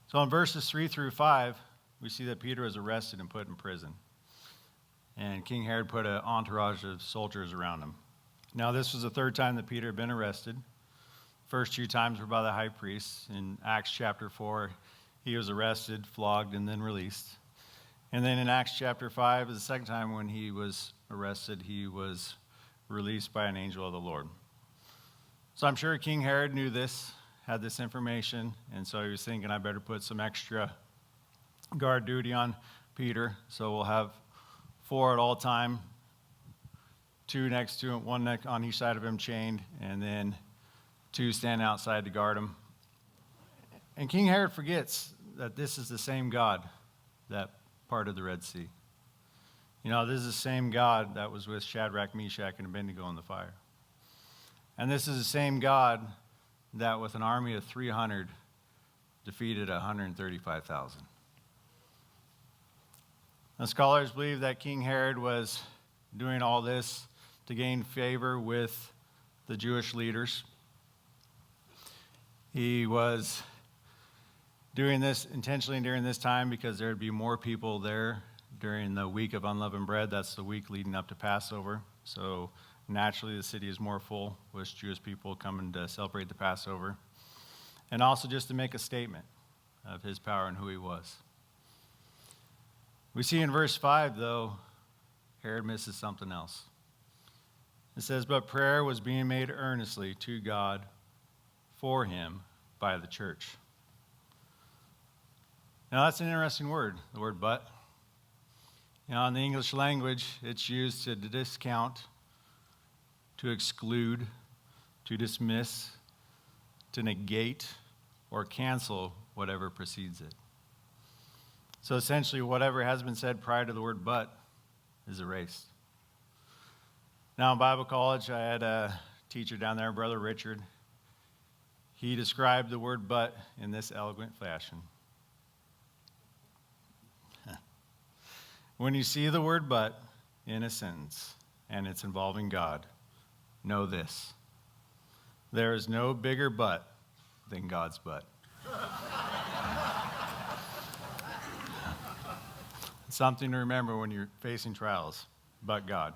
So in verses 3 through 5, we see that Peter was arrested and put in prison. And King Herod put an entourage of soldiers around him. Now, this was the third time that Peter had been arrested. First 2 times were by the high priest. In Acts chapter 4, he was arrested, flogged, and then released. And then in Acts chapter 5 is the second time when he was arrested, he was released by an angel of the Lord. So I'm sure King Herod knew this, had this information, and so he was thinking, I better put some extra guard duty on Peter. So we'll have 4 at all time, 2 next to him, 1 neck on each side of him chained, and then 2 stand outside to guard him. And King Herod forgets that this is the same God that parted the Red Sea. You know, this is the same God that was with Shadrach, Meshach, and Abednego in the fire. And this is the same God that with an army of 300 defeated 135,000. Now, scholars believe that King Herod was doing all this to gain favor with the Jewish leaders. He was doing this intentionally during this time because there would be more people there during the week of unleavened bread. That's the week leading up to Passover. So naturally the city is more full with Jewish people coming to celebrate the Passover. And also just to make a statement of his power and who he was. We see in verse 5, though, Herod misses something else. It says, but prayer was being made earnestly to God for him by the church. Now, that's an interesting word, the word but. You know, in the English language, it's used to discount, to exclude, to dismiss, to negate, or cancel whatever precedes it. So essentially, whatever has been said prior to the word but is erased. Now, in Bible college, I had a teacher down there, Brother Richard. He described the word but in this eloquent fashion. When you see the word but in a sentence, and it's involving God, know this. There is no bigger but than God's but. Something to remember when you're facing trials, but God.